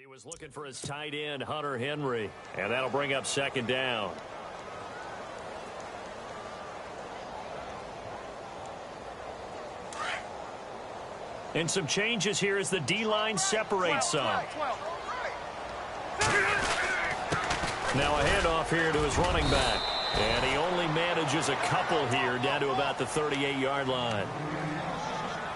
He was looking for his tight end, Hunter Henry, and that'll bring up second down. And some changes here as the D-line separates some. Now a handoff here to his running back. And he only manages a couple here down to about the 38-yard line.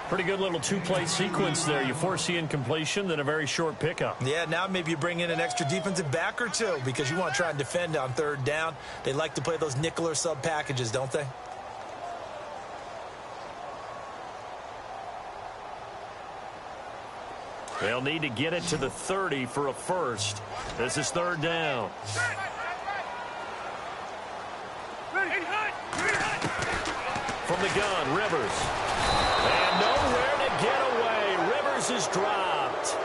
Pretty good little two-play sequence there. You force the incompletion, then a very short pickup. Yeah, now maybe you bring in an extra defensive back or two because you want to try and defend on third down. They like to play those nickel or sub packages, don't they? They'll need to get it to the 30 for a first. This is third down. From the gun, Rivers. And nowhere to get away. Rivers is dropped.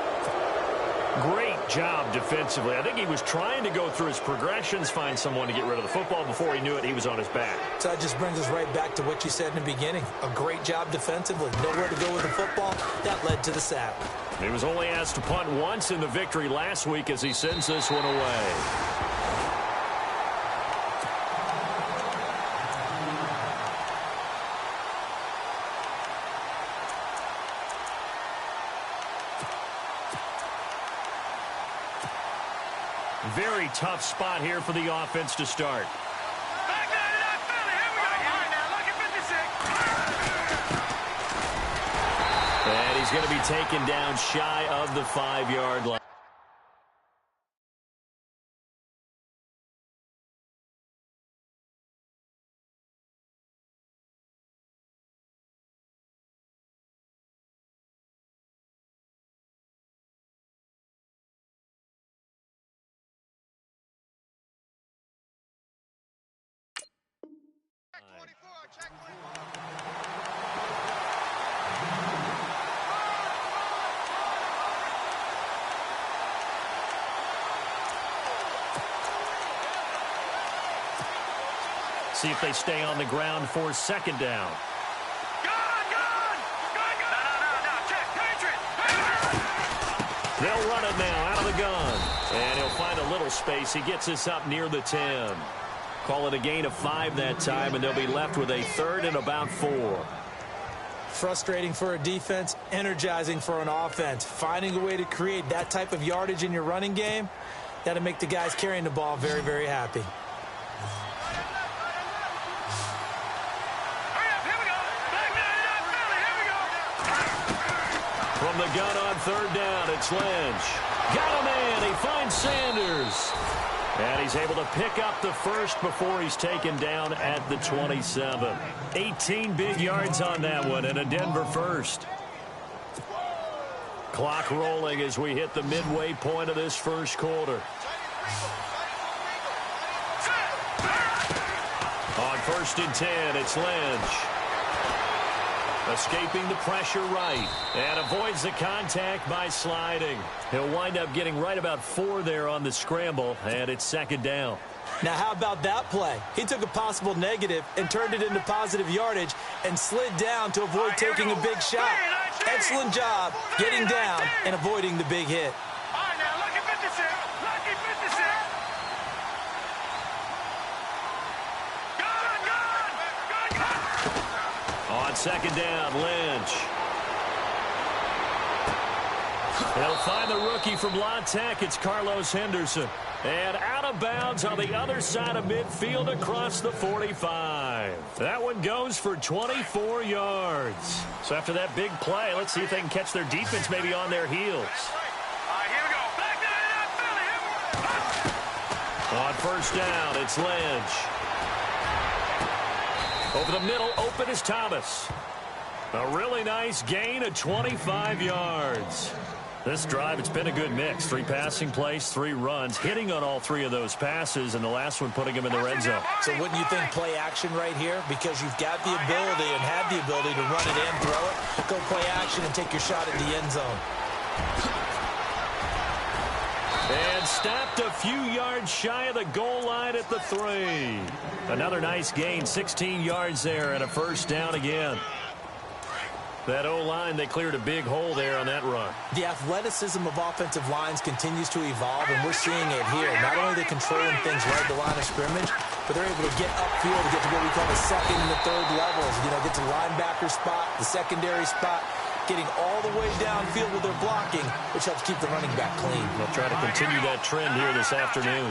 Great job defensively. I think he was trying to go through his progressions, find someone to get rid of the football. Before he knew it, he was on his back. So that just brings us right back to what you said in the beginning. A great job defensively. Nowhere to go with the football. That led to the sack. He was only asked to punt once in the victory last week as he sends this one away. Very tough spot here for the offense to start. And he's going to be taken down shy of the 5-yard line. See if they stay on the ground for second down. They'll run it now out of the gun. And he'll find a little space. He gets us up near the 10. Call it a gain of 5 that time, and they'll be left with a third and about 4. Frustrating for a defense, energizing for an offense. Finding a way to create that type of yardage in your running game, that'll make the guys carrying the ball very, very happy. From the gun on third down, it's Lynch. Got a man. He finds Sanders. And he's able to pick up the first before he's taken down at the 27. 18 big yards on that one and a Denver first. Clock rolling as we hit the midway point of this first quarter. On 1st and 10, it's Lynch. Escaping the pressure right. And avoids the contact by sliding. He'll wind up getting right about 4 there on the scramble. And it's second down. Now, how about that play? He took a possible negative and turned it into positive yardage and slid down to avoid taking a big shot. Excellent job getting down and avoiding the big hit. On second down, Lynch. They'll find the rookie from La Tech. It's Carlos Henderson. And out of bounds on the other side of midfield across the 45. That one goes for 24 yards. So after that big play, let's see if they can catch their defense maybe on their heels. On first down, it's Lynch. Over the middle, open is Thomas. A really nice gain of 25 yards. This drive, it's been a good mix. 3 passing plays, 3 runs, hitting on all 3 of those passes, and the last one putting him in the red zone. So wouldn't you think play action right here? Because you've got the ability and have the ability to run it in, throw it, go play action and take your shot at the end zone. And stopped a few yards shy of the goal line at the 3. Another nice gain, 16 yards there, and a first down again. That O-line, they cleared a big hole there on that run. The athleticism of offensive lines continues to evolve, and we're seeing it here. Not only are they controlling things right at the line of scrimmage, but they're able to get upfield to get to what we call the second and the third levels. You know, get to linebacker spot, the secondary spot, getting all the way downfield with their blocking, which helps keep the running back clean. They'll try to continue that trend here this afternoon.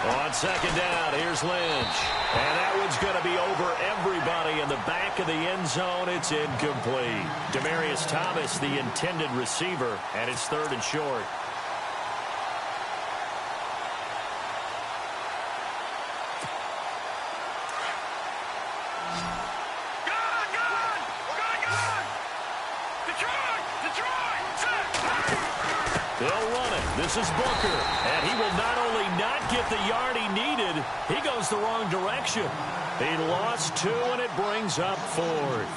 On second down, here's Lynch. And that one's going to be over everybody in the back of the end zone. It's incomplete. Demaryius Thomas, the intended receiver, and it's 3rd and short. They'll run it. This is Booker. And he will not only not get the yard he needed, he goes the wrong direction. He lost 2, and it brings up 4th.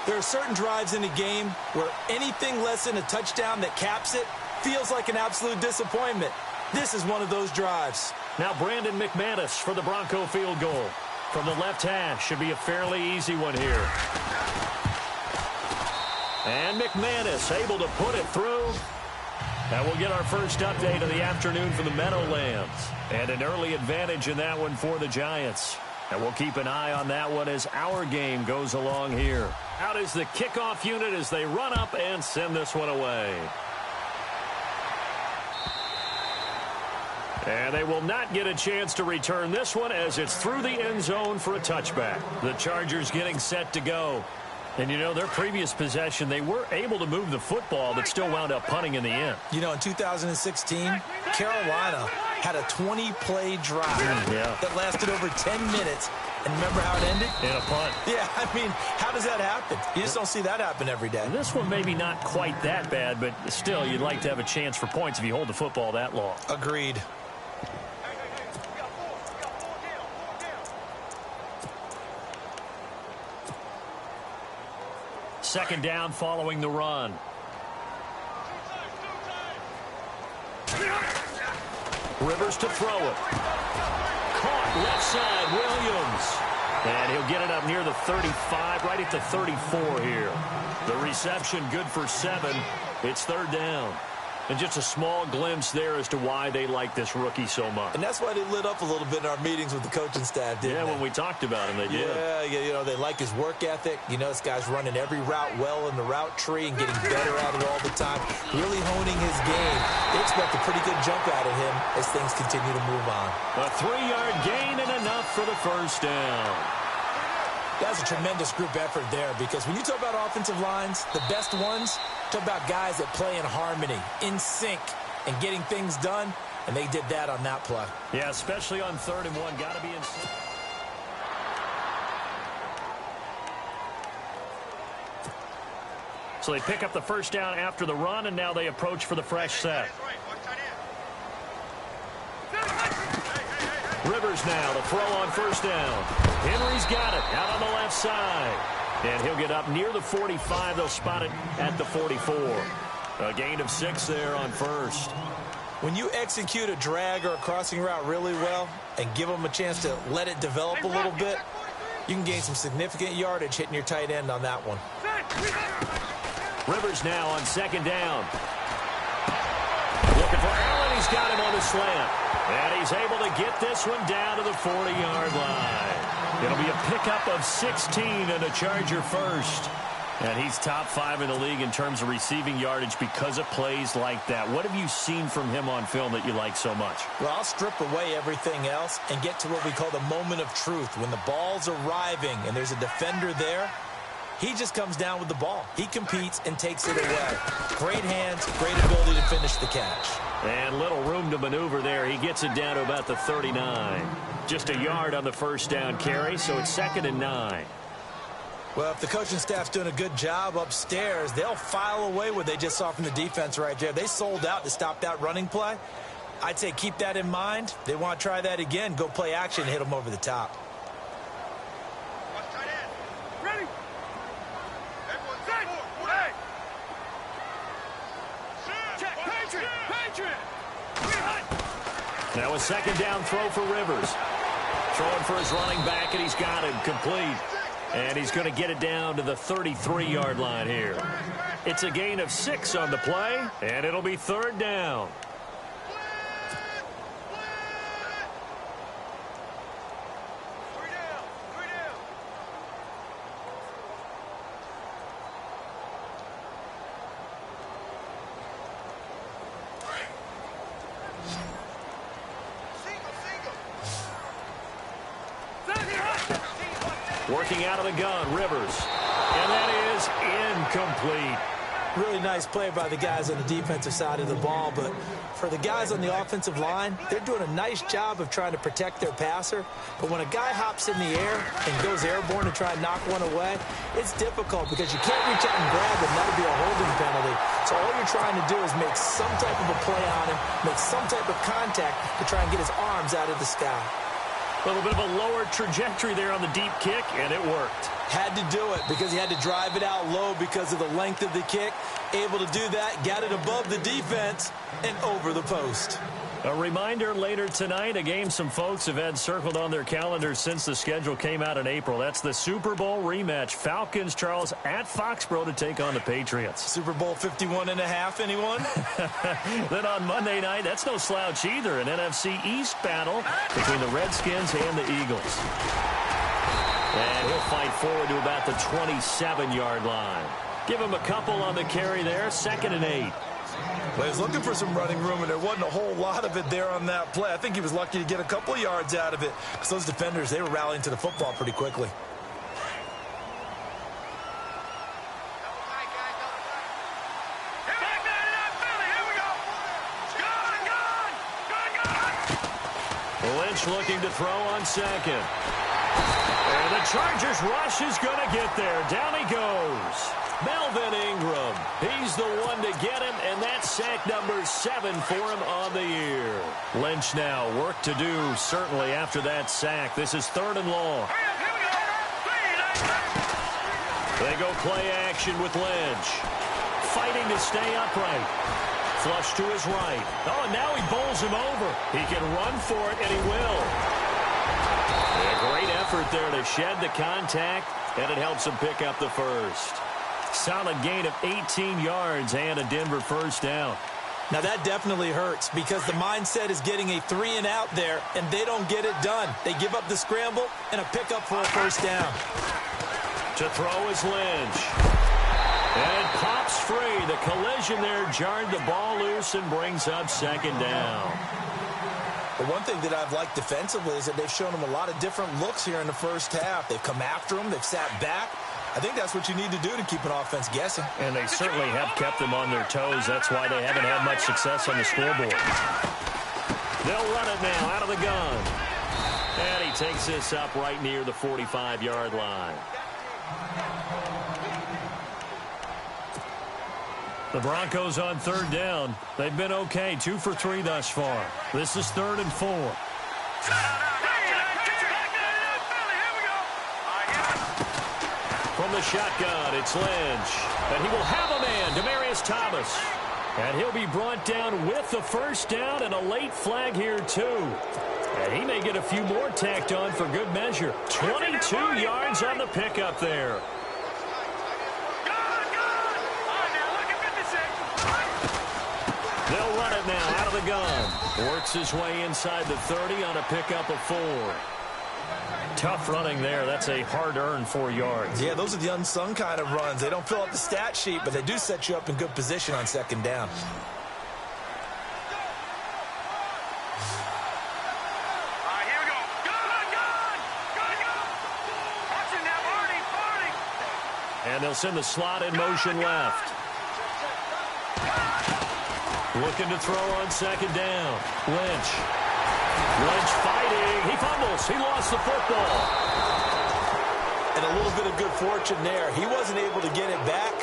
There are certain drives in a game where anything less than a touchdown that caps it feels like an absolute disappointment. This is one of those drives. Now Brandon McManus for the Bronco field goal. From the left hash, should be a fairly easy one here. And McManus able to put it through. And we'll get our first update of the afternoon for the Meadowlands. And an early advantage in that one for the Giants. And we'll keep an eye on that one as our game goes along here. Out is the kickoff unit as they run up and send this one away. And they will not get a chance to return this one as it's through the end zone for a touchback. The Chargers getting set to go. And, you know, their previous possession, they were able to move the football, but still wound up punting in the end. You know, in 2016, Carolina had a 20-play drive that lasted over 10 minutes. And remember how it ended? In a punt. Yeah, I mean, how does that happen? You just don't see that happen every day. And this one maybe not quite that bad, but still, you'd like to have a chance for points if you hold the football that long. Agreed. Second down following the run. Rivers to throw it. Caught left side, Williams. And he'll get it up near the 35, right at the 34 here. The reception good for 7. It's 3rd down. And just a small glimpse there as to why they like this rookie so much. And that's why they lit up a little bit in our meetings with the coaching staff, didn't they? Yeah, when we talked about him, they did. Yeah, you know, they like his work ethic. You know, this guy's running every route well in the route tree and getting better at it all the time. Really honing his game. They expect a pretty good jump out of him as things continue to move on. A 3-yard gain and enough for the first down. That's a tremendous group effort there because when you talk about offensive lines, the best ones, talk about guys that play in harmony, in sync, and getting things done, and they did that on that play. Yeah, especially on 3rd and 1. Got to be in sync. So they pick up the first down after the run, and now they approach for the fresh set. Rivers now, the throw on first down. Henry's got it out on the left side. And he'll get up near the 45. They'll spot it at the 44. A gain of 6 there on first. When you execute a drag or a crossing route really well and give them a chance to let it develop a little bit, you can gain some significant yardage hitting your tight end on that one. Rivers now on second down. Looking for Allen. He's got him on the slant. And he's able to get this one down to the 40-yard line. It'll be a pickup of 16 and a Charger first. And he's top 5 in the league in terms of receiving yardage because of plays like that. What have you seen from him on film that you like so much? Well, I'll strip away everything else and get to what we call the moment of truth. When the ball's arriving and there's a defender there, he just comes down with the ball. He competes and takes it away. Great hands, great ability to finish the catch. And little room to maneuver there. He gets it down to about the 39. Just a yard on the first down carry, so it's 2nd and 9. Well, if the coaching staff's doing a good job upstairs, they'll file away what they just saw from the defense right there. They sold out to stop that running play. I'd say keep that in mind. They want to try that again. Go play action and hit them over the top. Now a second down throw for Rivers. Throwing for his running back, and he's got him complete. And he's going to get it down to the 33-yard line here. It's a gain of 6 on the play, and it'll be 3rd down. Working out of the gun, Rivers. And that is incomplete. Really nice play by the guys on the defensive side of the ball, but for the guys on the offensive line, they're doing a nice job of trying to protect their passer. But when a guy hops in the air and goes airborne to try and knock one away, it's difficult because you can't reach out and grab him. That'll be a holding penalty. So all you're trying to do is make some type of a play on him, make some type of contact to try and get his arms out of the sky. A little bit of a lower trajectory there on the deep kick, and it worked. Had to do it because he had to drive it out low because of the length of the kick. Able to do that, got it above the defense and over the post. A reminder later tonight, a game some folks have had circled on their calendars since the schedule came out in April. That's the Super Bowl rematch. Falcons, Charles, at Foxborough to take on the Patriots. Super Bowl 51.5, anyone? Then on Monday night, that's no slouch either. An NFC East battle between the Redskins and the Eagles. And he'll fight forward to about the 27-yard line. Give him a couple on the carry there, 2nd and 8. Well, he was looking for some running room, and there wasn't a whole lot of it there on that play. I think he was lucky to get a couple of yards out of it because those defenders, they were rallying to the football pretty quickly. Lynch looking to throw on 2nd. And the Chargers rush is going to get there. Down he goes. Melvin Ingram. He's the one to get him, and that's sack number 7 for him on the year. Lynch now, work to do, certainly after that sack. This is 3rd and long. They go play action with Lynch. Fighting to stay upright. Flush to his right. Oh, and now he bowls him over. He can run for it, and he will. A great effort there to shed the contact, and it helps him pick up the first. Solid gain of 18 yards and a Denver first down. Now that definitely hurts because the mindset is getting a 3-and-out there, and they don't get it done. They give up the scramble and a pickup for a first down. To throw is Lynch. And it pops free. The collision there jarred the ball loose and brings up 2nd down. But one thing that I've liked defensively is that they've shown them a lot of different looks here in the first half. They've come after them. They've sat back. I think that's what you need to do to keep an offense guessing. And they certainly have kept them on their toes. That's why they haven't had much success on the scoreboard. They'll run it now out of the gun. And he takes this up right near the 45-yard line. The Broncos on 3rd down. They've been okay, 2 for 3 thus far. This is 3rd and 4. From the shotgun, it's Lynch. And he will have a man, Demaryius Thomas. And he'll be brought down with the first down and a late flag here, too. And he may get a few more tacked on for good measure. 22 yards on the pickup there. They'll run it now out of the gun. Works his way inside the 30 on a pickup of 4. Tough running there. That's a hard-earned 4 yards. Yeah, those are the unsung kind of runs. They don't fill up the stat sheet, but they do set you up in good position on 2nd down. And they'll send the slot in motion left. Looking to throw on 2nd down. Lynch fighting. He fumbles. He lost the football. And a little bit of good fortune there. He wasn't able to get it back,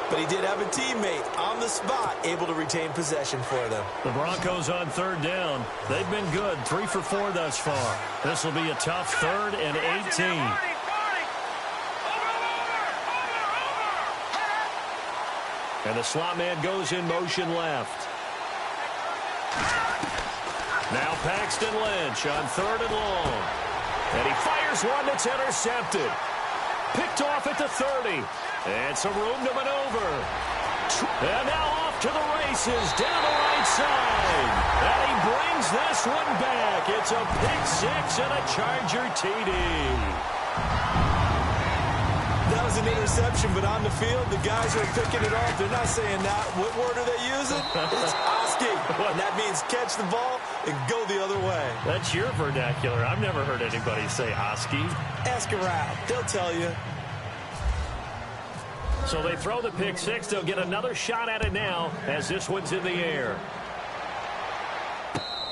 but he did have a teammate on the spot able to retain possession for them. The Broncos on 3rd down. They've been good. 3 for 4 thus far. This will be a tough 3rd and 18. And the slot man goes in motion left. Now Paxton Lynch on 3rd and long. And he fires one that's intercepted. Picked off at the 30. And some room to maneuver. And now off to the races down the right side. And he brings this one back. It's a pick six and a Charger TD. That was an interception, but on the field, the guys who are picking it off, they're not saying that. What word are they using? It's Oski. And that means catch the ball and go the other way. That's your vernacular. I've never heard anybody say Oski. Ask around. They'll tell you. So they throw the pick six. They'll get another shot at it now as this one's in the air.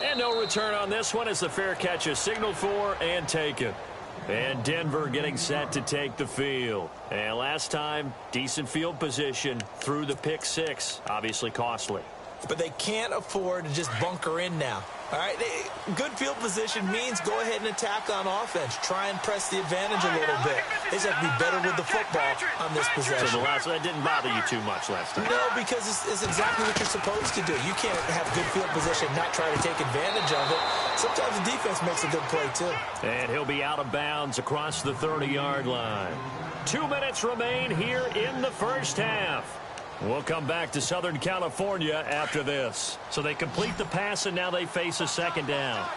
And no return on this one as the fair catch is signaled for and taken. And Denver getting set to take the field. And last time, decent field position through the pick six. Obviously costly. But they can't afford to just bunker in now. All right, good field position means go ahead and attack on offense. Try and press the advantage a little bit. They just have to be better with the football on this possession. So that didn't bother you too much last time. No, because it's exactly what you're supposed to do. You can't have good field position and not try to take advantage of it. Sometimes the defense makes a good play, too. And he'll be out of bounds across the 30-yard line. 2 minutes remain here in the first half. We'll come back to Southern California after this. So they complete the pass, and now they face a second down.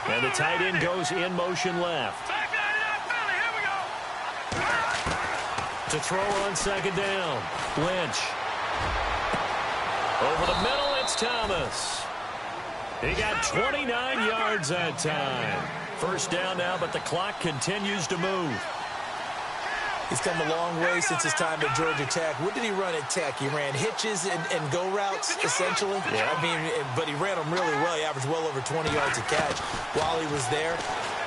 And the tight end goes in motion left. To throw on second down, Lynch. Over the middle, it's Thomas. He got 29 yards that time. First down now, but the clock continues to move. He's come a long way since his time at Georgia Tech. What did he run at Tech? He ran hitches and go routes, essentially. Yeah. I mean, but he ran them really well. He averaged well over 20 yards a catch while he was there.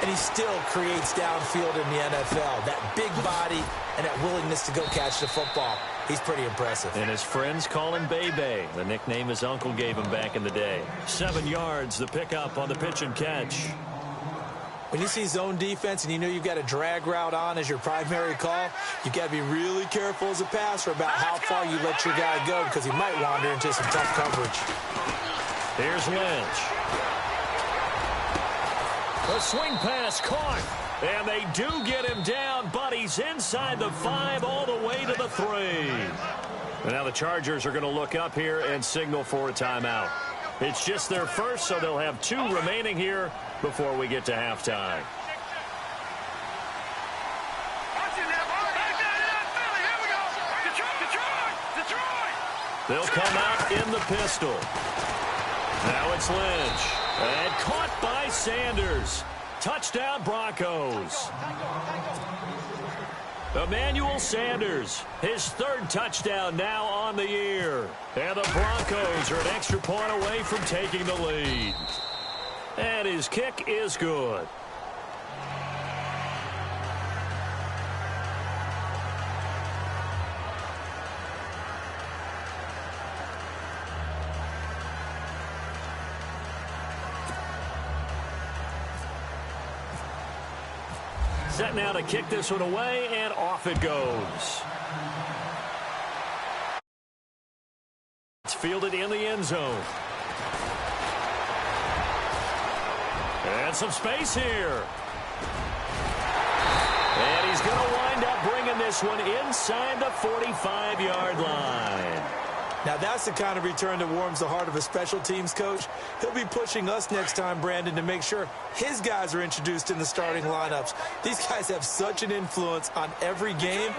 And he still creates downfield in the NFL. That big body and that willingness to go catch the football. He's pretty impressive. And his friends call him Bebe, the nickname his uncle gave him back in the day. 7 yards, the pickup on the pitch and catch. When you see zone defense and you know you've got a drag route on as your primary call, you've got to be really careful as a passer about how far you let your guy go because he might wander into some tough coverage. Here's Lynch. A swing pass caught. And they do get him down, but he's inside the 5 all the way to the 3. And now the Chargers are going to look up here and signal for a timeout. It's just their first, so they'll have 2 remaining here before we get to halftime. They'll come out in the pistol. Now it's Lynch. And caught by Sanders. Touchdown, Broncos. Emmanuel Sanders, his 3rd touchdown now on the year. And the Broncos are an extra point away from taking the lead. And his kick is good. Set now to kick this one away, and off it goes. It's fielded in the end zone. And some space here. And he's going to wind up bringing this one inside the 45-yard line. Now, that's the kind of return that warms the heart of a special teams coach. He'll be pushing us next time, Brandon, to make sure his guys are introduced in the starting lineups. These guys have such an influence on every game.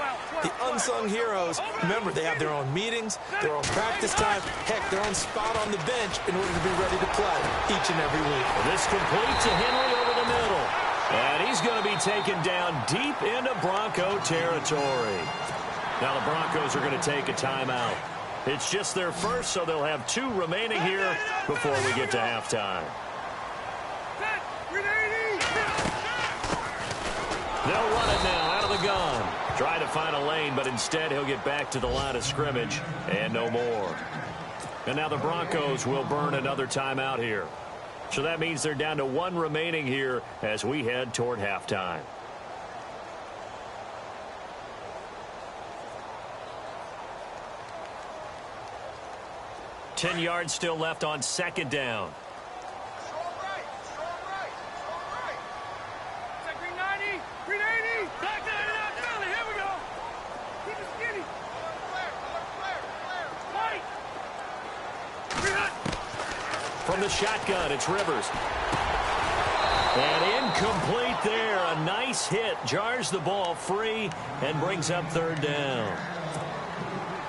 The unsung heroes, remember, they have their own meetings, their own practice time, heck, their own spot on the bench in order to be ready to play each and every week. This complete to Henry over the middle. And he's going to be taken down deep into Bronco territory. Now the Broncos are going to take a timeout. It's just their first, so they'll have 2 remaining here before we get to halftime. They'll run it now out of the gun. Try to find a lane, but instead he'll get back to the line of scrimmage and no more. And now the Broncos will burn another timeout here. So that means they're down to 1 remaining here as we head toward halftime. Ten yards still left on second down. the shotgun. It's Rivers. And incomplete there. A nice hit. Jars the ball free and brings up third down.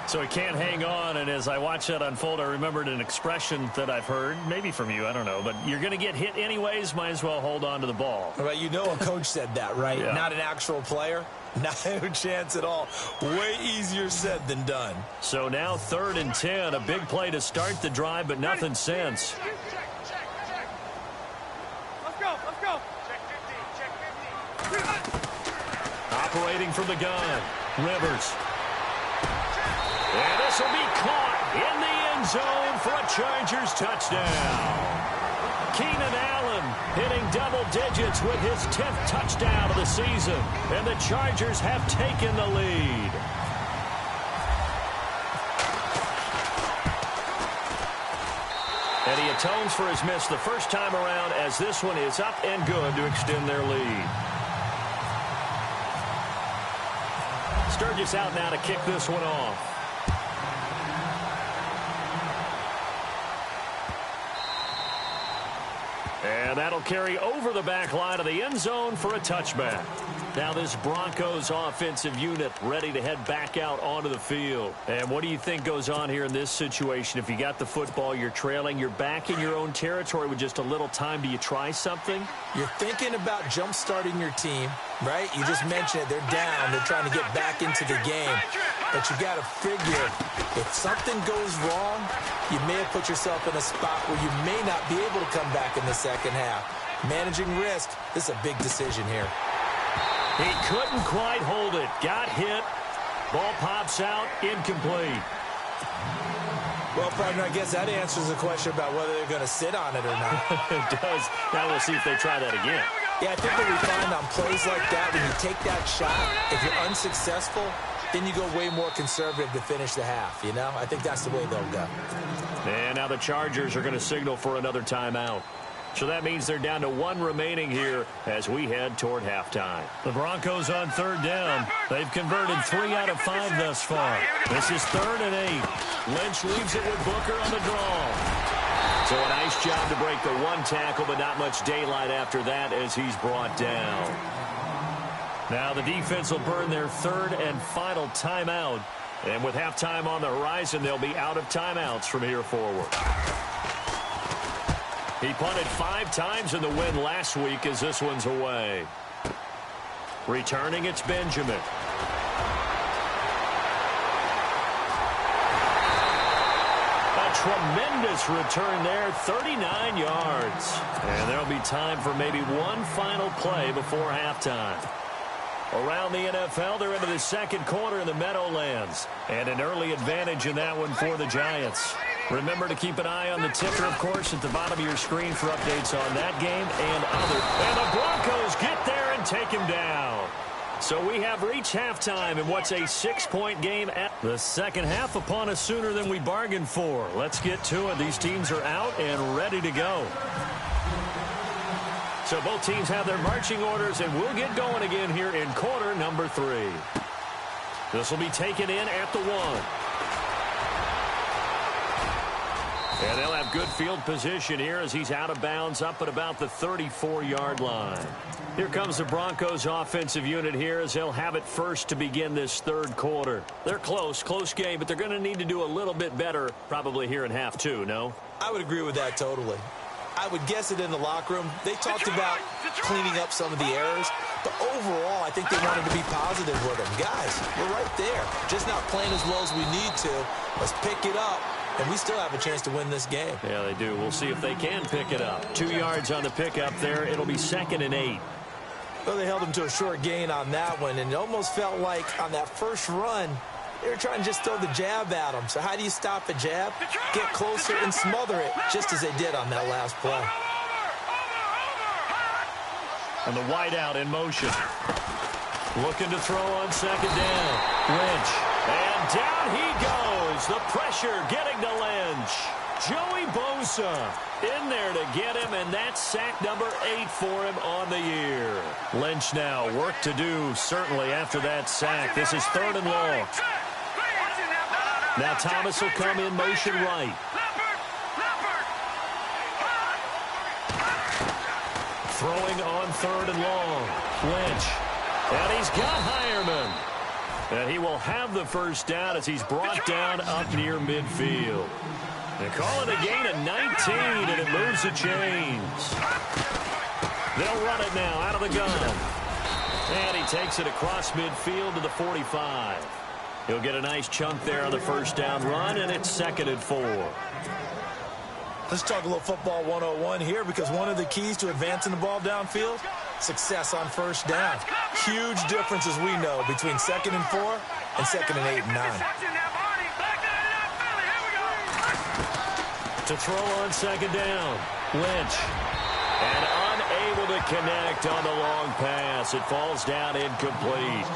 So he can't hang on, and as I watch that unfold, I remembered an expression that I've heard, maybe from you, I don't know, but you're going to get hit anyways, might as well hold on to the ball. Well, you know a coach said that, right? Yeah. Not an actual player. Not a chance at all. Way easier said than done. So now 3rd and 10, a big play to start the drive, but nothing since. Let's go. Check 50. Operating from the gun, Rivers. And this will be caught in the end zone for a Chargers touchdown. Keenan Allen hitting double digits with his 10th touchdown of the season. And the Chargers have taken the lead. And he atones for his miss the first time around as this one is up and good to extend their lead. Sturgis out now to kick this one off. And that'll carry over the back line of the end zone for a touchback. Now this Broncos offensive unit ready to head back out onto the field. And what do you think goes on here in this situation? If you got the football, you're trailing, you're back in your own territory with just a little time. Do you try something? You're thinking about jump-starting your team, right? You just mentioned it. They're down. They're trying to get back into the game. But you got to figure if something goes wrong, you may have put yourself in a spot where you may not be able to come back in the second half. Managing risk, this is a big decision here. He couldn't quite hold it. Got hit. Ball pops out. Incomplete. Well, partner, I guess that answers the question about whether they're going to sit on it or not. It does. Now we'll see if they try that again. Yeah, I think what we find on plays like that, when you take that shot, if you're unsuccessful, then you go way more conservative to finish the half, you know? I think that's the way they'll go. And now the Chargers are going to signal for another timeout. So that means they're down to 1 remaining here as we head toward halftime. The Broncos on 3rd down. They've converted 3 out of 5 thus far. This is 3rd and 8. Lynch leaves it with Booker on the draw. So a nice job to break the 1 tackle, but not much daylight after that as he's brought down. Now the defense will burn their 3rd and final timeout. And with halftime on the horizon, they'll be out of timeouts from here forward. He punted 5 times in the win last week as this one's away. Returning, it's Benjamin. A tremendous return there, 39 yards. And there'll be time for maybe one final play before halftime. Around the NFL, they're into the second quarter in the Meadowlands. And an early advantage in that one for the Giants. Remember to keep an eye on the ticker, of course, at the bottom of your screen for updates on that game and other. And the Broncos get there and take him down. So we have reached halftime in what's a 6-point game at the second half upon us sooner than we bargained for. Let's get to it. These teams are out and ready to go. So both teams have their marching orders, and we'll get going again here in quarter number 3. This will be taken in at the 1. And they'll have good field position here as he's out of bounds up at about the 34-yard line. Here comes the Broncos offensive unit here as they'll have it first to begin this 3rd quarter. They're close game, but they're going to need to do a little bit better probably here in half 2, no? I would agree with that totally. I would guess it in the locker room. They talked about cleaning up some of the errors, but overall, I think they wanted to be positive with them. Guys, we're right there. Just not playing as well as we need to. Let's pick it up, and we still have a chance to win this game. Yeah, they do. We'll see if they can pick it up. 2 yards on the pickup there. It'll be 2nd and 8. Well, they held him to a short gain on that one, and it almost felt like on that first run, they were trying to just throw the jab at him. So how do you stop a jab? Get closer and smother it, just as they did on that last play. And the wideout in motion. Looking to throw on 2nd down. Lynch. And down he goes. The pressure getting to Lynch. Joey Bosa in there to get him, and that's sack number 8 for him on the year. Lynch now, work to do, certainly, after that sack. This is 3rd and long. Now Thomas will come in motion right. Throwing on 3rd and long. Lynch. And he's got Hireman. And he will have the first down as he's brought down up near midfield. They call it a gain of 19, and it moves the chains. They'll run it now out of the gun. And he takes it across midfield to the 45. He'll get a nice chunk there on the first down run, and it's 2nd and 4. Let's talk a little football 101 here, because one of the keys to advancing the ball downfield, success on first down. Huge difference, as we know, between 2nd and 4 and 2nd and 8 and 9. To throw on 2nd down, Lynch. And unable to connect on the long pass. It falls down incomplete.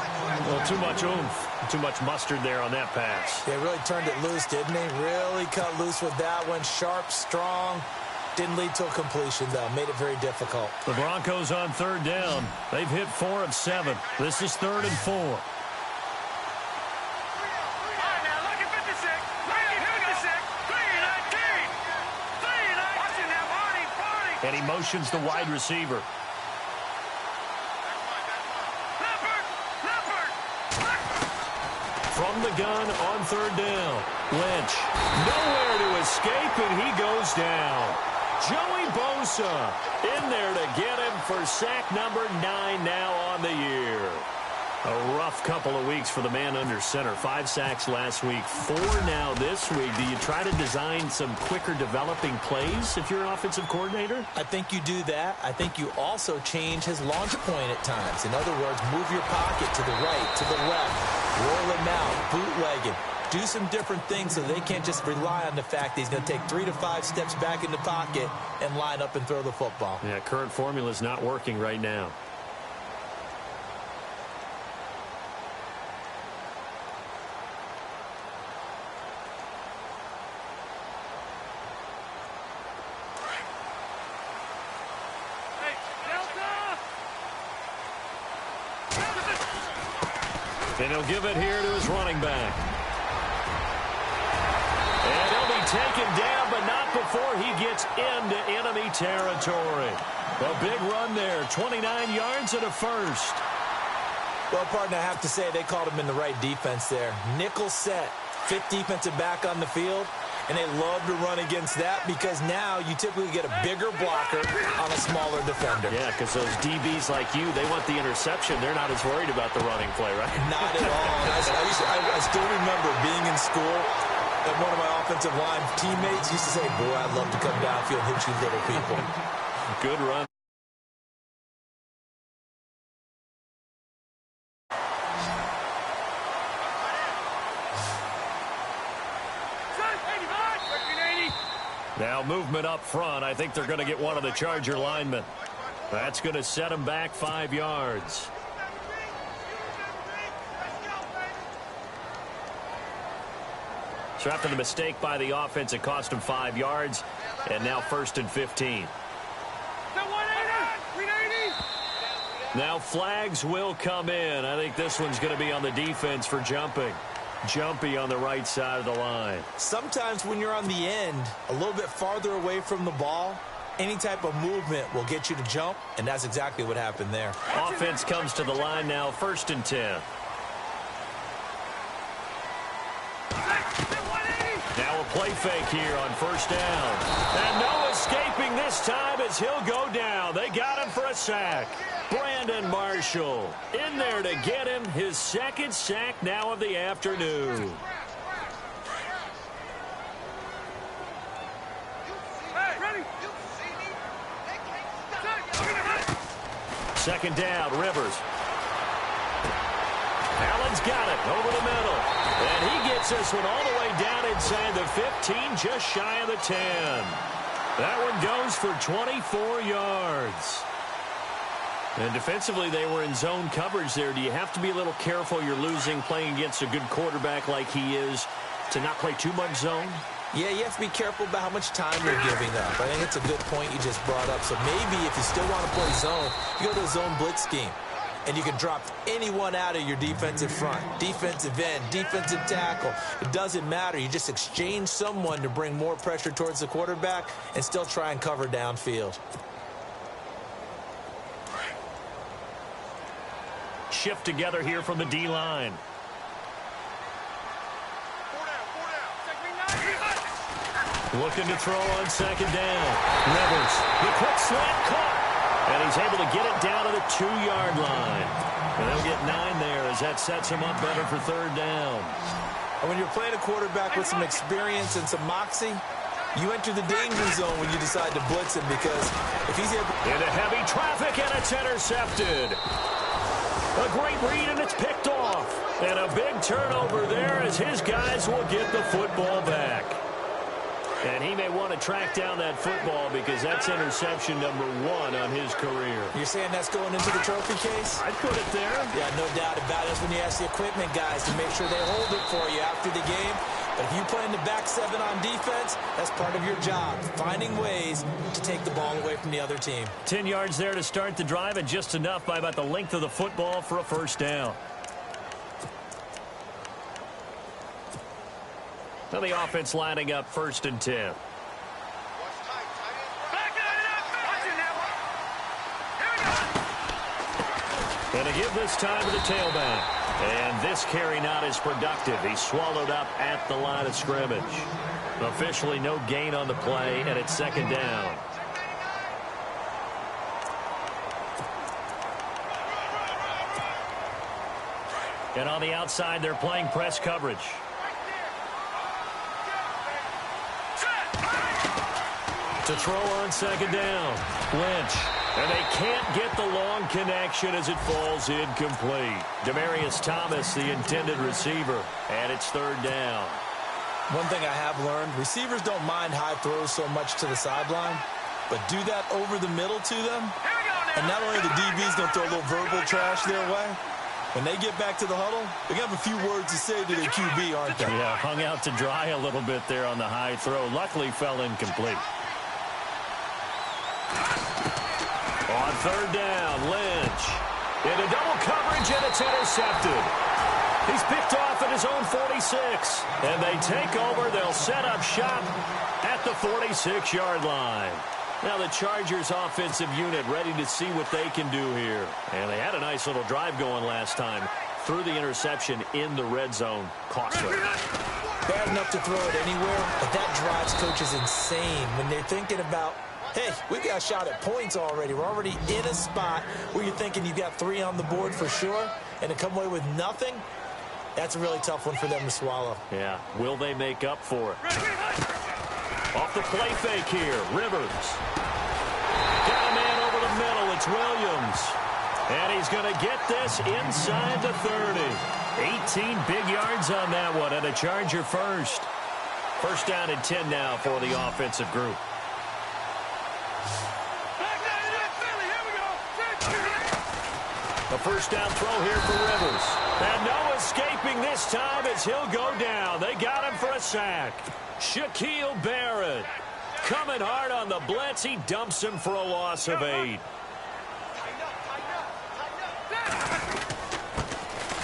Well, too much oomph, too much mustard there on that pass. They really turned it loose, didn't they? Really cut loose with that one. Sharp, strong. Didn't lead to a completion, though. Made it very difficult. The Broncos on 3rd down. They've hit 4 of 7. This is 3rd and 4. And he motions the wide receiver. From the gun on 3rd down. Lynch. Nowhere to escape, and he goes down. Joey Bosa in there to get him for sack number 9 now on the year. A rough couple of weeks for the man under center. 5 sacks last week, 4 now this week. Do you try to design some quicker developing plays if you're an offensive coordinator? I think you do that. I think you also change his launch point at times. In other words, move your pocket to the right, to the left, roll him out, bootleg him. Do some different things so they can't just rely on the fact that he's going to take 3 to 5 steps back in the pocket and line up and throw the football. Yeah, current formula is not working right now. And he'll give it here to his running back. And he'll be taken down, but not before he gets into enemy territory. A big run there, 29 yards and a first. Well, partner, I have to say they called him in the right defense there. Nickel set, 5th defensive back on the field. And they love to run against that because now you typically get a bigger blocker on a smaller defender. Yeah, because those DBs like you, they want the interception. They're not as worried about the running play, right? Not at all. I still remember being in school, and one of my offensive line teammates used to say, boy, I'd love to come downfield and hit you little people. Good run. Now movement up front. I think they're going to get one of the Charger linemen. That's going to set them back 5 yards. So after the mistake by the offense, it cost them 5 yards. And now 1st and 15. Now flags will come in. I think this one's going to be on the defense for jumping. Jumpy on the right side of the line. Sometimes when you're on the end, a little bit farther away from the ball, any type of movement will get you to jump, and that's exactly what happened there. Offense comes to the line now, 1st and 10. Now a play fake here on 1st down. And no escaping this time as he'll go down. They got him for a sack. Brandon Marshall in there to get him his 2nd sack now of the afternoon. Second down, Rivers. Allen's got it over the middle. And he gets this one all the way down inside the 15, just shy of the 10. That one goes for 24 yards. And defensively, they were in zone coverage there. Do you have to be a little careful you're losing playing against a good quarterback like he is to not play too much zone? Yeah, you have to be careful about how much time you're giving up. I think it's a good point you just brought up. So maybe if you still want to play zone, you go to a zone blitz scheme. And you can drop anyone out of your defensive front. Defensive end, defensive tackle. It doesn't matter. You just exchange someone to bring more pressure towards the quarterback and still try and cover downfield. shift together here from the D-line. Looking to throw on second down. Rivers, the quick slant caught. And he's able to get it down to the 2-yard line. And they'll get 9 there as that sets him up better for third down. And when you're playing a quarterback with some experience and some moxie, you enter the danger zone when you decide to blitz him, because if he's able... Into heavy traffic, and it's intercepted. A great read, and it's picked off. And a big turnover there as his guys will get the football back. And he may want to track down that football because that's interception number 1 on his career. You're saying that's going into the trophy case? I'd put it there. Yeah, no doubt about it. That's when you ask the equipment guys to make sure they hold it for you after the game. But if you play in the back 7 on defense, that's part of your job, finding ways to take the ball away from the other team. 10 yards there to start the drive, and just enough by about the length of the football for a first down. So the offense lining up 1st and 10. And a give this time to the tailback. And this carry not as productive. He's swallowed up at the line of scrimmage. Officially no gain on the play, and it's second down. And on the outside, they're playing press coverage. To throw on second down, Lynch. And they can't get the long connection as it falls incomplete. Demaryius Thomas, the intended receiver, and it's third down. One thing I have learned, receivers don't mind high throws so much to the sideline, but do that over the middle to them, and not only the DB's going to throw a little verbal trash their way, when they get back to the huddle, they have a few words to say to their QB, aren't they? Yeah, hung out to dry a little bit there on the high throw. Luckily fell incomplete. On third down, Lynch. Into double coverage, and it's intercepted. He's picked off at his own 46. And they take over. They'll set up shop at the 46-yard line. Now the Chargers offensive unit ready to see what they can do here. And they had a nice little drive going last time. Threw the interception in the red zone. Costly. Bad enough to throw it anywhere, but that drives coaches insane when they're thinking about, hey, we got a shot at points already. We're already in a spot where you're thinking you got 3 on the board for sure, and to come away with nothing, that's a really tough one for them to swallow. Yeah, will they make up for it? Off the play fake here, Rivers. Got a man over the middle, it's Williams. And he's going to get this inside the 30. 18 big yards on that one, and a Charger first. First down and 10 now for the offensive group. A first down throw here for Rivers. And no escaping this time as he'll go down. They got him for a sack. Shaquille Barrett coming hard on the blitz. He dumps him for a loss of 8.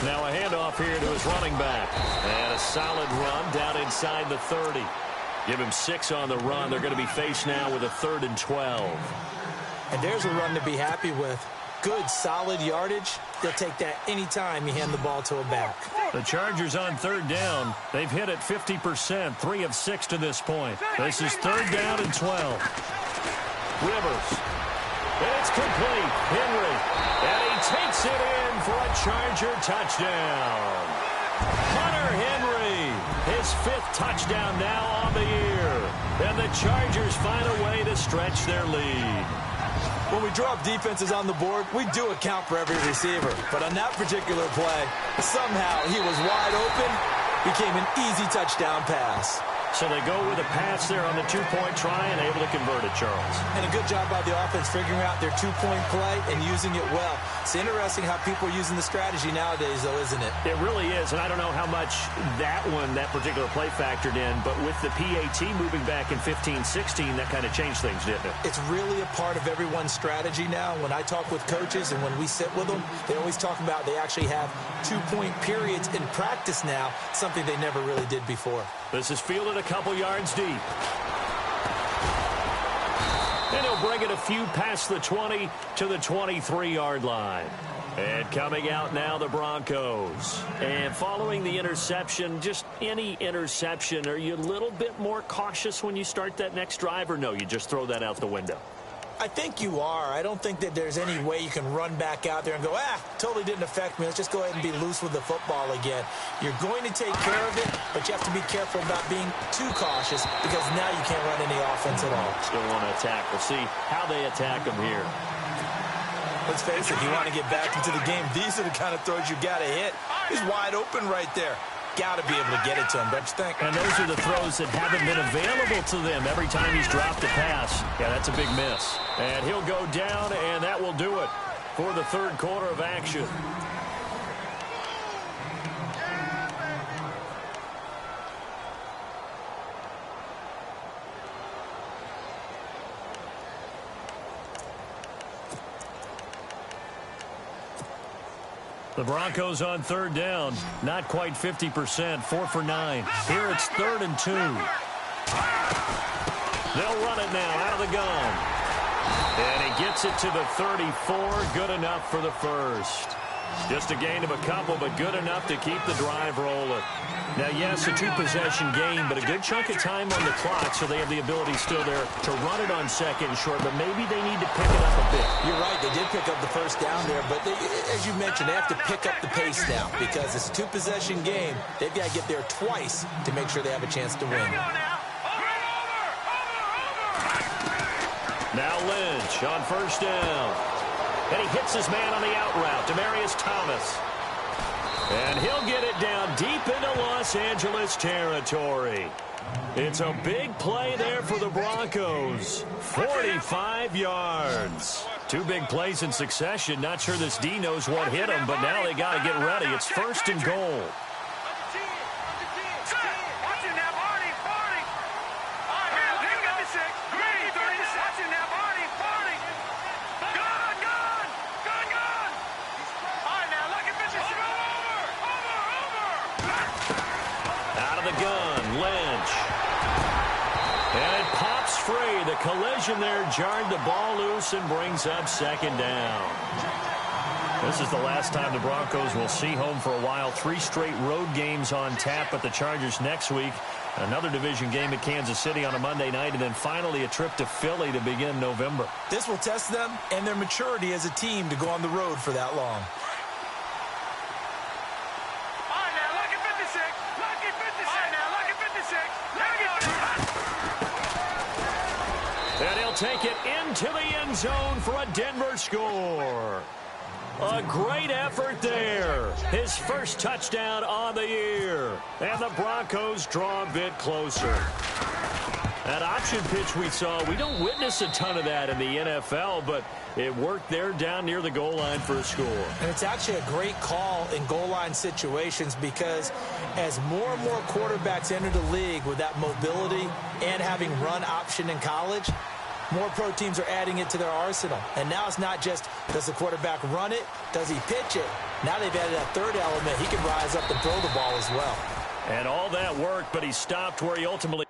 Now a handoff here to his running back. And a solid run down inside the 30. Give him 6 on the run. They're going to be faced now with a 3rd and 12. And there's a run to be happy with. Good, solid yardage. They'll take that anytime you hand the ball to a back. The Chargers on third down. They've hit it 50%, 3 of 6 to this point. This is 3rd down and 12. Rivers. And it's complete. Henry. And he takes it in for a Charger touchdown. Hunter Henry. His 5th touchdown now on the year. And the Chargers find a way to stretch their lead. When we drop defenses on the board, we do account for every receiver. But on that particular play, somehow he was wide open, became an easy touchdown pass. So they go with a pass there on the 2-point try and able to convert it, Charles. And a good job by the offense figuring out their 2-point play and using it well. It's interesting how people are using the strategy nowadays, though, isn't it? It really is, and I don't know how much that particular play factored in, but with the PAT moving back in 15-16, that kind of changed things, didn't it? It's really a part of everyone's strategy now. When I talk with coaches and when we sit with them, they always talk about they actually have 2-point periods in practice now, something they never really did before. This is fielded a couple yards deep. And he'll bring it a few past the 20 to the 23-yard line. And coming out now, the Broncos. And following the interception, just any interception, are you a little bit more cautious when you start that next drive, or no, you just throw that out the window? I think you are. I don't think that there's any way you can run back out there and go, totally didn't affect me. Let's just go ahead and be loose with the football again. You're going to take care of it, but you have to be careful about being too cautious because now you can't run any offense at all. Still want to attack. We'll see how they attack them here. Let's face it, you want to get back into the game. These are the kind of throws you got to hit. He's wide open right there. Got to be able to get it to him, don't you think? And those are the throws that haven't been available to them every time he's dropped a pass. Yeah, that's a big miss. And he'll go down, and that will do it for the third quarter of action. The Broncos on third down. Not quite 50%. 4 for 9. Here it's 3rd and 2. They'll run it now out of the gun. And he gets it to the 34. Good enough for the first. Just a gain of a couple, but good enough to keep the drive rolling. Now, yes, a two-possession game, but a good chunk of time on the clock, so they have the ability still there to run it on second and short, but maybe they need to pick it up a bit. You're right. They did pick up the first down there, but as you mentioned, they have to pick up the pace now because it's a two-possession game. They've got to get there twice to make sure they have a chance to win. Now Lynch on first down. And he hits his man on the out route, Demaryius Thomas. And he'll get it down deep into Los Angeles territory. It's a big play there for the Broncos. 45 yards. Two big plays in succession. Not sure this D knows what hit him, but now they got to get ready. It's 1st and goal. The collision there jarred the ball loose and brings up 2nd down. This is the last time the Broncos will see home for a while. 3 straight road games on tap at the Chargers next week. Another division game at Kansas City on a Monday night, and then finally a trip to Philly to begin November. This will test them and their maturity as a team to go on the road for that long. And he'll take it into the end zone for a Denver score. A great effort there. His first touchdown on the year. And the Broncos draw a bit closer. That option pitch we saw, we don't witness a ton of that in the NFL, but it worked there down near the goal line for a score. And it's actually a great call in goal line situations because as more and more quarterbacks enter the league with that mobility and having run option in college, more pro teams are adding it to their arsenal. And now it's not just, does the quarterback run it? Does he pitch it? Now they've added that third element. He can rise up and throw the ball as well. And all that worked, but he stopped where he ultimately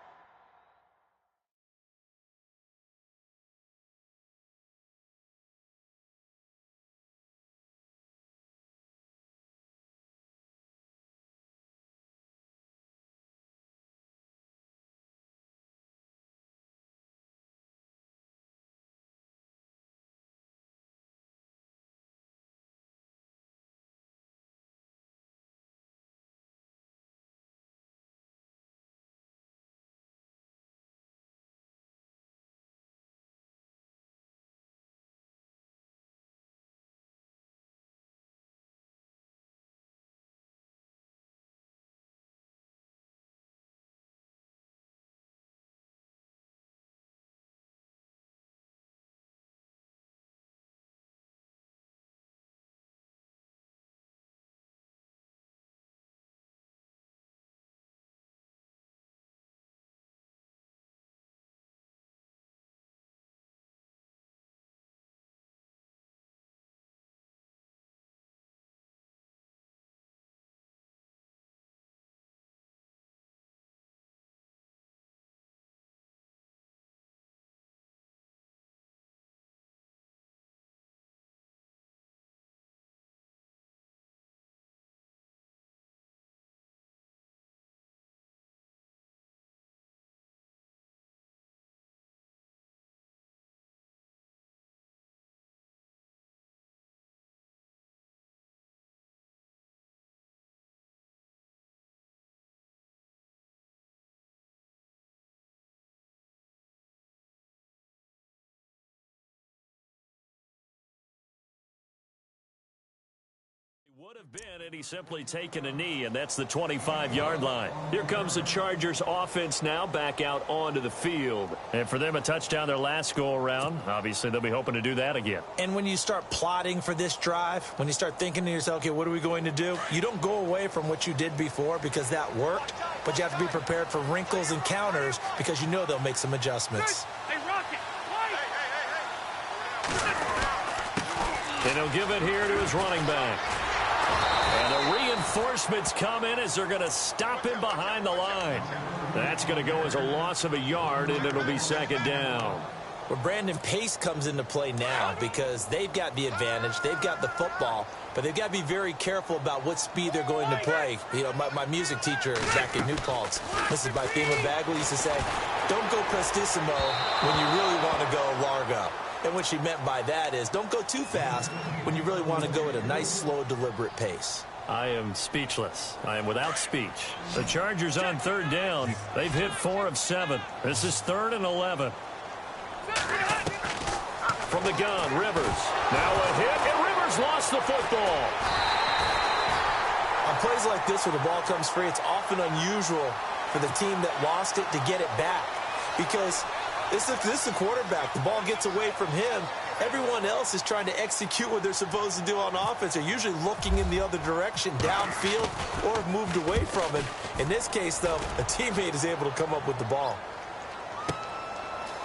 Would have been, and he's simply taken a knee, and that's the 25-yard line. Here comes the Chargers offense now back out onto the field. And for them, a touchdown their last go-around. Obviously, they'll be hoping to do that again. And when you start plotting for this drive, when you start thinking to yourself, okay, what are we going to do? You don't go away from what you did before because that worked, but you have to be prepared for wrinkles and counters because you know they'll make some adjustments. Hey, Rocket! And he'll give it here to his running back. And the reinforcements come in as they're going to stop him behind the line. That's going to go as a loss of a yard, and it'll be second down. Well, Brandon, pace comes into play now because they've got the advantage. They've got the football, but they've got to be very careful about what speed they're going to play. You know, my music teacher back in New Paltz, Mrs. Bythema Bagley, used to say, don't go prestissimo when you really want to go largo. And what she meant by that is don't go too fast when you really want to go at a nice, slow, deliberate pace. I am speechless. I am without speech. The Chargers on third down. They've hit 4 of 7. This is 3rd and 11. From the gun, Rivers. Now a hit, and Rivers lost the football. On plays like this where the ball comes free, it's often unusual for the team that lost it to get it back because this is the quarterback. The ball gets away from him. Everyone else is trying to execute what they're supposed to do on offense. They're usually looking in the other direction, downfield, or have moved away from it. In this case, though, a teammate is able to come up with the ball.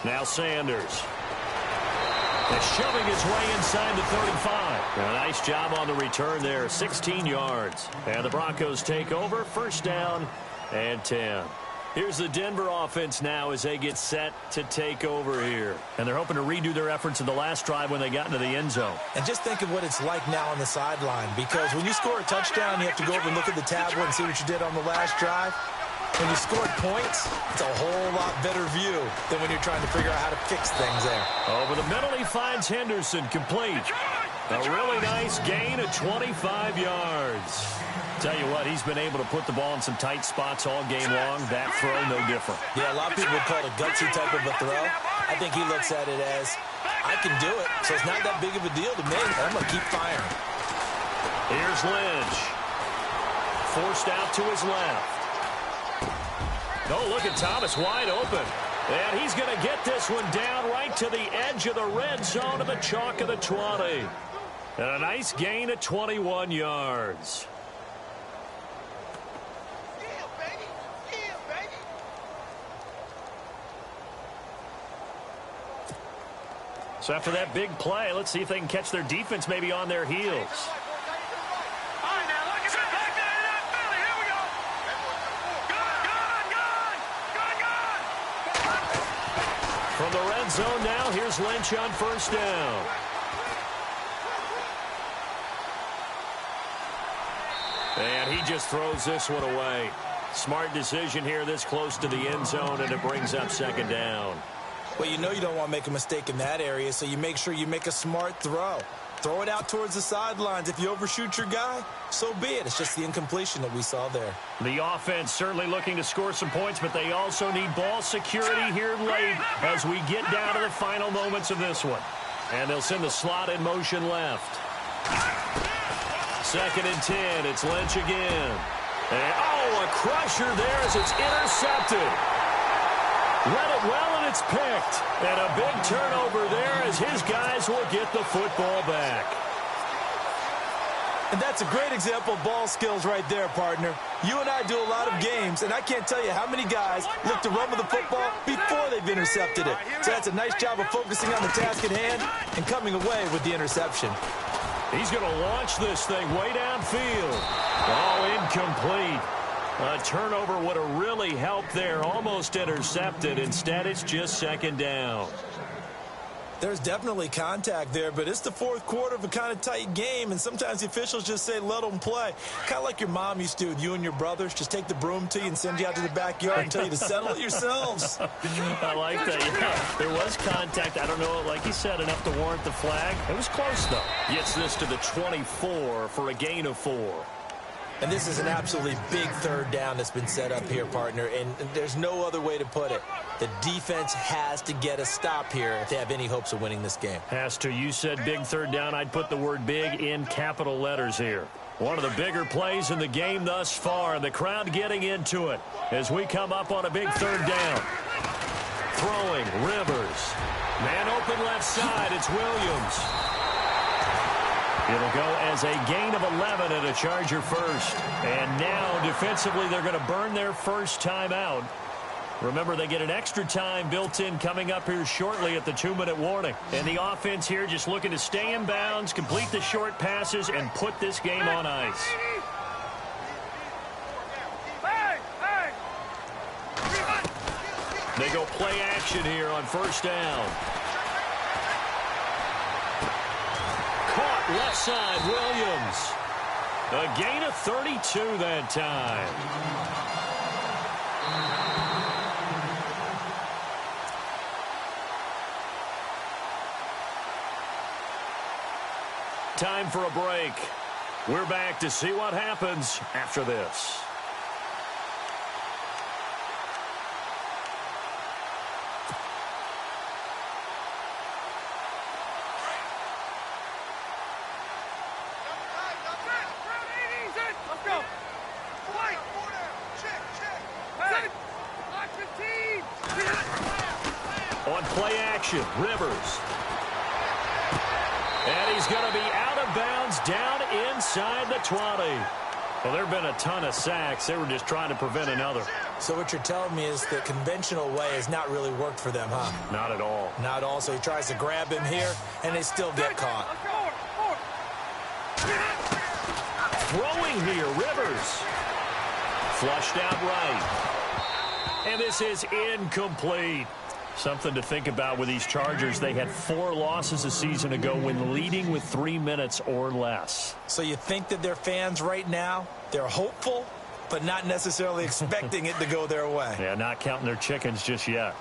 Now Sanders. And shoving his way inside the 35. A nice job on the return there, 16 yards. And the Broncos take over, 1st down and 10. Here's the Denver offense now as they get set to take over here. And they're hoping to redo their efforts in the last drive when they got into the end zone. And just think of what it's like now on the sideline, because when you score a touchdown, you have to go over and look at the tablet and see what you did on the last drive. When you scored points, it's a whole lot better view than when you're trying to figure out how to fix things there. Over the middle, he finds Henderson complete. A really nice gain of 25 yards. Tell you what, he's been able to put the ball in some tight spots all game long. That throw, no different. Yeah, a lot of people would call it a gutsy type of a throw. I think he looks at it as, I can do it, so it's not that big of a deal to me. I'm going to keep firing. Here's Lynch. Forced out to his left. Oh, look at Thomas wide open. And he's going to get this one down right to the edge of the red zone of the chalk of the 20. And a nice gain of 21 yards. So after that big play, let's see if they can catch their defense maybe on their heels. From the red zone now, here's Lynch on 1st down. And he just throws this one away. Smart decision here this close to the end zone, and it brings up 2nd down. Well, you know you don't want to make a mistake in that area, so you make sure you make a smart throw. Throw it out towards the sidelines. If you overshoot your guy, so be it. It's just the incompletion that we saw there. The offense certainly looking to score some points, but they also need ball security here late as we get down to the final moments of this one. And they'll send the slot in motion left. 2nd and 10. It's Lynch again. And, a crusher there as it's intercepted. Read it well, and it's picked. And a big turnover there as his guys will get the football back. And that's a great example of ball skills right there, partner. You and I do a lot of games, and I can't tell you how many guys look to run with the football before they've intercepted it. So that's a nice job of focusing on the task at hand and coming away with the interception. He's going to launch this thing way downfield. Oh, incomplete. A turnover would have really helped there. Almost intercepted. Instead, it's just 2nd down. There's definitely contact there, but it's the 4th quarter of a kind of tight game, and sometimes the officials just say, let them play. Kind of like your mom used to with you and your brothers. Just take the broom to you and send you out to the backyard and tell you to settle it yourselves. I like that, yeah. There was contact. I don't know, like you said, enough to warrant the flag. It was close, though. Gets this to the 24 for a gain of 4. And this is an absolutely big 3rd down that's been set up here, partner, and there's no other way to put it. The defense has to get a stop here if they have any hopes of winning this game. Has to. You said big 3rd down. I'd put the word big in capital letters here. One of the bigger plays in the game thus far, and the crowd getting into it as we come up on a big third down. Throwing, Rivers. Man open left side, it's Williams. It'll go as a gain of 11 and a Charger first. And now, defensively, they're going to burn their first timeout. Remember, they get an extra time built in coming up here shortly at the 2-minute warning. And the offense here just looking to stay in bounds, complete the short passes, and put this game on ice. They go play action here on first down. Caught left side, Williams. A gain of 32 that time. Time for a break. We're back to see what happens after this. Let's go. On play action, Rivers. And he's going to be out of bounds down inside the 20. Well, there have been a ton of sacks. They were just trying to prevent another. So what you're telling me is the conventional way has not really worked for them, huh? Not at all. Not at all. So he tries to grab him here, and they still get caught. Throwing here, Rivers. Flushed out right. And this is incomplete. Something to think about with these Chargers. They had 4 losses a season ago when leading with 3 minutes or less. So you think that their fans right now, they're hopeful, but not necessarily expecting it to go their way. Yeah, not counting their chickens just yet.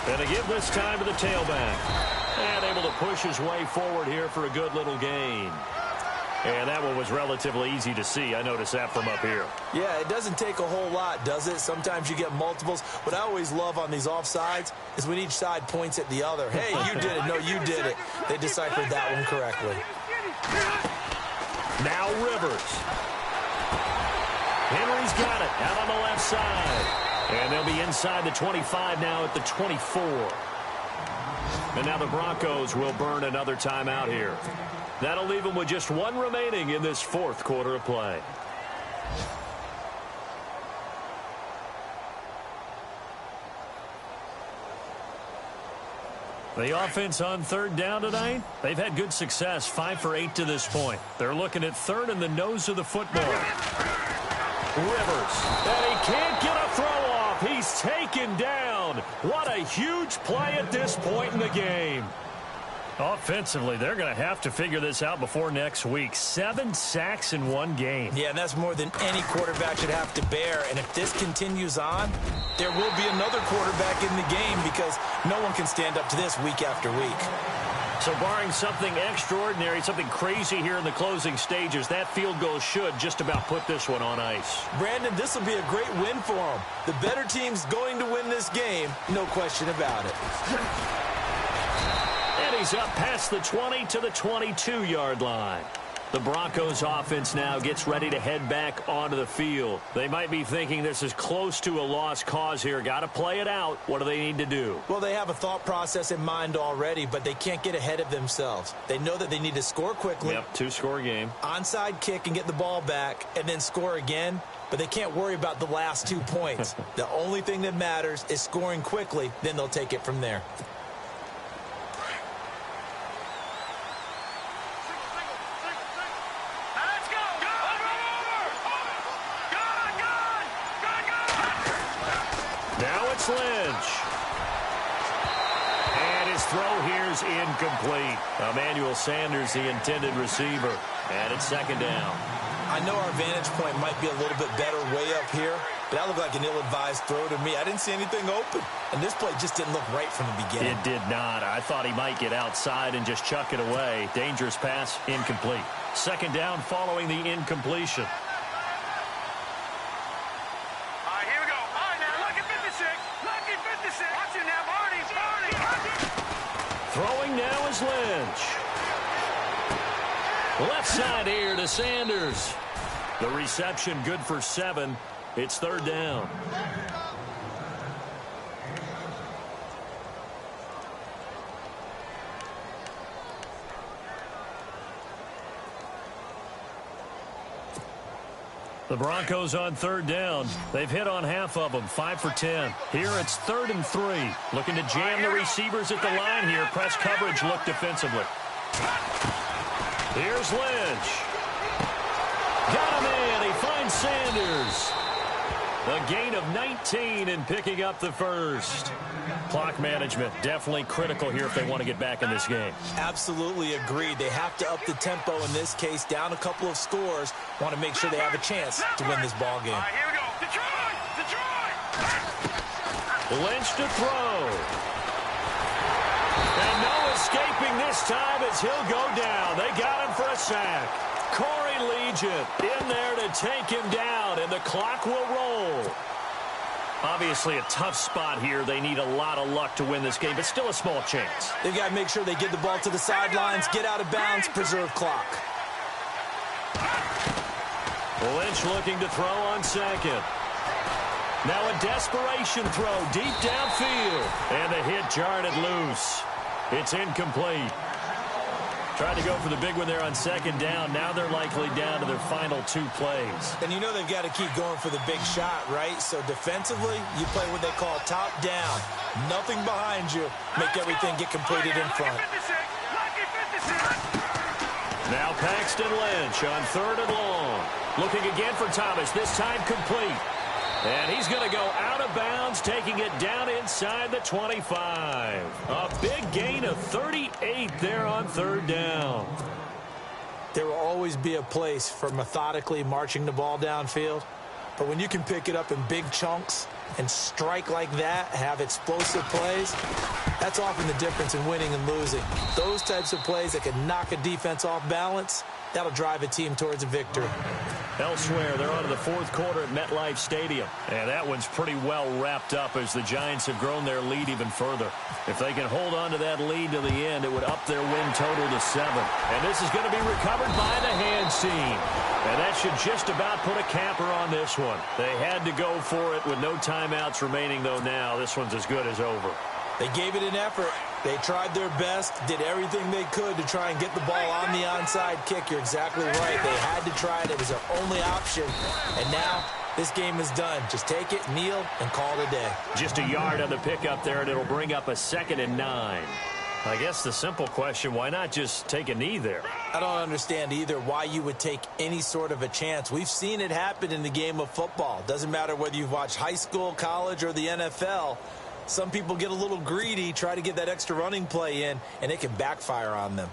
And to give this time to the tailback. And able to push his way forward here for a good little gain. And that one was relatively easy to see. I noticed that from up here. Yeah, it doesn't take a whole lot, does it? Sometimes you get multiples. What I always love on these offsides is when each side points at the other. Hey, you did it. No, you did it. They deciphered that one correctly. Now Rivers. Henry's got it out on the left side. And they'll be inside the 25 now at the 24. And now the Broncos will burn another timeout here. That'll leave them with just 1 remaining in this 4th quarter of play. The offense on 3rd down tonight, they've had good success, 5 for 8 to this point. They're looking at 3rd in the nose of the football. Rivers, and he can't get a throw off. He's taken down. What a huge play at this point in the game. Offensively, they're going to have to figure this out before next week. 7 sacks in 1 game. Yeah, and that's more than any quarterback should have to bear. And if this continues on, there will be another quarterback in the game because no one can stand up to this week after week. So barring something extraordinary, something crazy here in the closing stages, that field goal should just about put this one on ice. Brandon, this will be a great win for them. The better team's going to win this game, no question about it. And he's up past the 20 to the 22-yard line. The Broncos offense now gets ready to head back onto the field. They might be thinking this is close to a lost cause here. Got to play it out. What do they need to do? Well, they have a thought process in mind already, but they can't get ahead of themselves. They know that they need to score quickly. Yep, 2-score game. Onside kick and get the ball back and then score again. But they can't worry about the last 2 points. The only thing that matters is scoring quickly. Then they'll take it from there. Lynch. And his throw here's incomplete. Emmanuel Sanders, the intended receiver. And it's 2nd down. I know our vantage point might be a little bit better way up here, but that looked like an ill-advised throw to me. I didn't see anything open. And this play just didn't look right from the beginning. It did not. I thought he might get outside and just chuck it away. Dangerous pass, incomplete. 2nd down following the incompletion. Watch it now, Barney. Throwing now is Lynch. Left side here to Sanders. The reception good for 7. It's third down. The Broncos on third down. They've hit on half of them, 5 for 10. Here it's 3rd and 3. Looking to jam the receivers at the line here. Press coverage look defensively. Here's Lynch. Got him in. He finds Sanders. A gain of 19 and picking up the first. Clock management definitely critical here if they want to get back in this game. Absolutely agreed. They have to up the tempo in this case, down a couple of scores. Want to make sure they have a chance to win this ball game. Here we go. Detroit! Lynch to throw. And no escaping this time as he'll go down. They got him for a sack. Corey Legion in there to take him down, and the clock will roll. Obviously a tough spot here. They need a lot of luck to win this game, but still a small chance. They've got to make sure they get the ball to the sidelines, get out of bounds, preserve clock. Lynch looking to throw on second. Now a desperation throw deep downfield. And the hit jarred it loose. It's incomplete. Tried to go for the big one there on second down. Now they're likely down to their final 2 plays. And you know they've got to keep going for the big shot, right? So defensively, you play what they call top down. Nothing behind you. Make everything get completed in front. Now Paxton Lynch on 3rd and long. Looking again for Thomas, this time complete. And he's going to go out of bounds, taking it down inside the 25. A big gain of 38 there on 3rd down. There will always be a place for methodically marching the ball downfield. But when you can pick it up in big chunks and strike like that, have explosive plays, that's often the difference in winning and losing. Those types of plays that can knock a defense off balance, that'll drive a team towards a victory. Elsewhere, they're on to the 4th quarter at MetLife Stadium. And that one's pretty well wrapped up as the Giants have grown their lead even further. If they can hold on to that lead to the end, it would up their win total to 7. And this is going to be recovered by the hands team. And that should just about put a capper on this one. They had to go for it with no timeouts remaining, though now. This one's as good as over. They gave it an effort. They tried their best, did everything they could to try and get the ball on the onside kick. You're exactly right. They had to try it. It was their only option. And now this game is done. Just take it, kneel, and call it a day. Just a yard on the pickup there, and it'll bring up a 2nd and 9. I guess the simple question, why not just take a knee there? I don't understand either why you would take any sort of a chance. We've seen it happen in the game of football. Doesn't matter whether you've watched high school, college, or the NFL. Some people get a little greedy, try to get that extra running play in, and it can backfire on them.